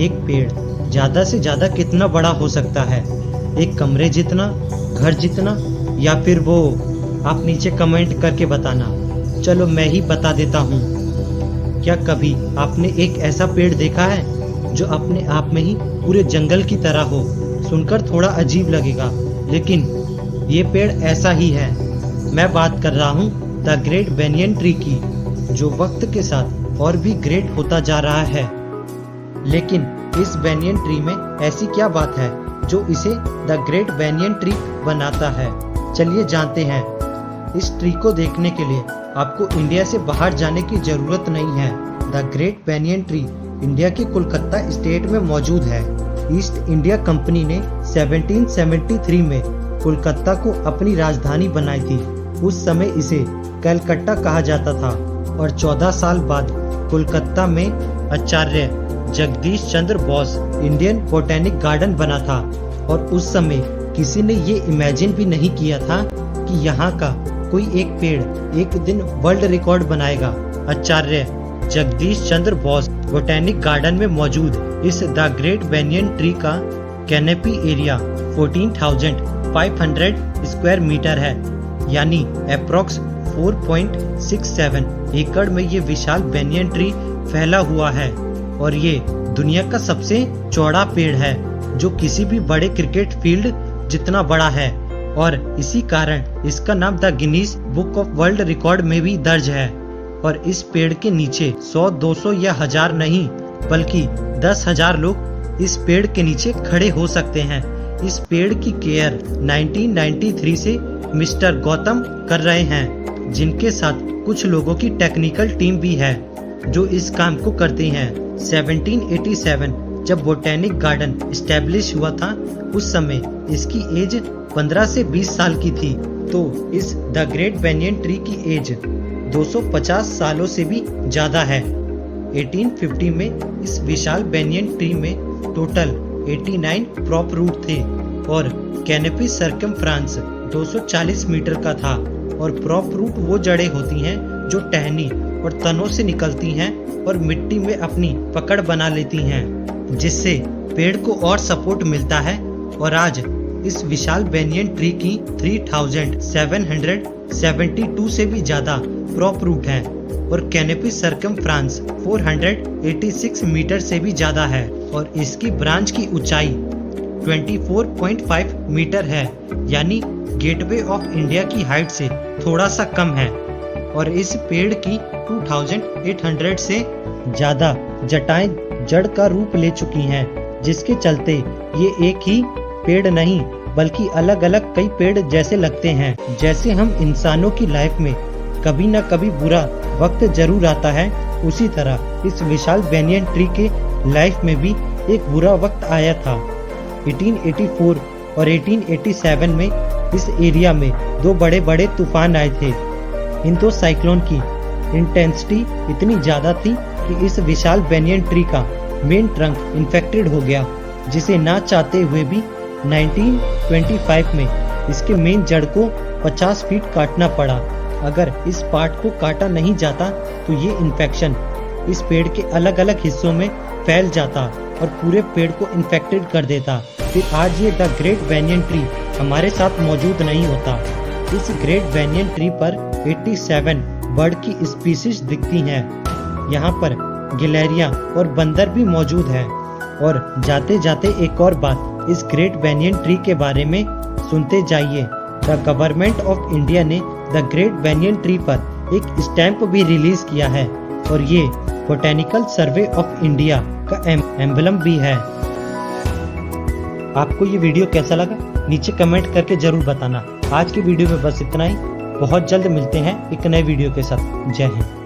एक पेड़ ज्यादा से ज्यादा कितना बड़ा हो सकता है? एक कमरे जितना, घर जितना, या फिर वो? आप नीचे कमेंट करके बताना। चलो मैं ही बता देता हूँ। क्या कभी आपने एक ऐसा पेड़ देखा है जो अपने आप में ही पूरे जंगल की तरह हो? सुनकर थोड़ा अजीब लगेगा, लेकिन ये पेड़ ऐसा ही है। मैं बात कर रहा हूँ द ग्रेट बेनियन ट्री की, जो वक्त के साथ और भी ग्रेट होता जा रहा है। लेकिन इस बेनियन ट्री में ऐसी क्या बात है जो इसे द ग्रेट बेनियन ट्री बनाता है? चलिए जानते हैं। इस ट्री को देखने के लिए आपको इंडिया से बाहर जाने की जरूरत नहीं है। The great banyan tree India के कोलकाता स्टेट में मौजूद है। ईस्ट इंडिया कंपनी ने 1773 में कोलकाता को अपनी राजधानी बनाई थी। उस समय इसे कलकत्ता कहा जाता था और 14 साल बाद कोलकाता में आचार्य Jagdish Chandra Bose Indian botanic garden बना था। और उस समय किसी ने ये इमेजिन भी नहीं किया था कि यहाँ का कोई एक पेड़ एक दिन वर्ल्ड रिकॉर्ड बनाएगा। आचार्य जगदीश चंद्र बोस बोटेनिक गार्डन में मौजूद इस द ग्रेट बेनियन ट्री का कैनोपी एरिया 14,500 स्क्वायर मीटर है, यानी अप्रोक्स 4.67 एकड़ में ये विशाल बेनियन ट्री फैला हुआ है। और ये दुनिया का सबसे चौड़ा पेड़ है जो किसी भी बड़े क्रिकेट फील्ड जितना बड़ा है। और इसी कारण इसका नाम the Guinness book of world record में भी दर्ज है। और इस पेड़ के नीचे 100, 200 या 1000 नहीं, बल्कि 10,000 लोग इस पेड़ के नीचे खड़े हो सकते हैं। इस पेड़ की केयर 1993 से मिस्टर गौतम कर रहे हैं, जिनके साथ कुछ लोगों की टेक्निकल टीम भी है जो इस काम को करती हैं। 1787 जब बोटेनिक गार्डन एस्टेब्लिश हुआ था, उस समय इसकी एज 15 से 20 साल की थी। तो इस द ग्रेट बेनियन ट्री की एज 250 सालों से भी ज्यादा है। 1850 में इस विशाल बेनियन ट्री में टोटल 89 प्रॉप रूट थे और कैनोपी सर्कमफ्रेंस 240 मीटर का था। और प्रॉप रूट वो जड़ें होती हैं जो टहनी और तनों से निकलती हैं और मिट्टी में अपनी पकड़ बना लेती हैं, जिससे पेड़ को और सपोर्ट मिलता है। और आज इस विशाल बेनियन ट्री की 3,772 से भी ज्यादा प्रॉप रूट हैं और कैनोपी सर्कमफ्रेंस 486 मीटर से भी ज्यादा है। और इसकी ब्रांच की ऊंचाई 24.5 मीटर है, यानी गेटवे ऑफ इंडिया की हाइट से थोड़ा सा कम है। और इस पेड़ की 2800 से ज्यादा जटाएं जड़ का रूप ले चुकी हैं, जिसके चलते ये एक ही पेड़ नहीं बल्कि अलग अलग कई पेड़ जैसे लगते हैं। जैसे हम इंसानों की लाइफ में कभी न कभी बुरा वक्त जरूर आता है, उसी तरह इस विशाल बेनियन ट्री के लाइफ में भी एक बुरा वक्त आया था। 1884 और 1887 में इस एरिया में दो बड़े बड़े तूफान आए थे। इन दो साइक्लोन की इंटेंसिटी इतनी ज्यादा थी कि इस विशाल बेनियन ट्री का मेन ट्रंक इन्फेक्टेड हो गया, जिसे ना चाहते हुए भी 1925 में इसके मेन जड़ को 50 फीट काटना पड़ा। अगर इस पार्ट को काटा नहीं जाता तो ये इन्फेक्शन इस पेड़ के अलग अलग हिस्सों में फैल जाता और पूरे पेड़ को इन्फेक्टेड कर देता। फिर आज ये द ग्रेट बेनियन ट्री हमारे साथ मौजूद नहीं होता। इस ग्रेट बेनियन ट्री पर 87 बर्ड की स्पीसीज दिखती हैं। यहाँ पर गिलहरियाँ और बंदर भी मौजूद है। और जाते जाते एक और बात इस ग्रेट बेनियन ट्री के बारे में सुनते जाइए। द गवर्नमेंट ऑफ इंडिया ने द ग्रेट बेनियन ट्री पर एक स्टैंप भी रिलीज किया है और ये बोटेनिकल सर्वे ऑफ इंडिया का एम्बलम भी है। आपको ये वीडियो कैसा लगा नीचे कमेंट करके जरूर बताना। आज की वीडियो में बस इतना ही। बहुत जल्द मिलते हैं एक नए वीडियो के साथ। जय हिंद।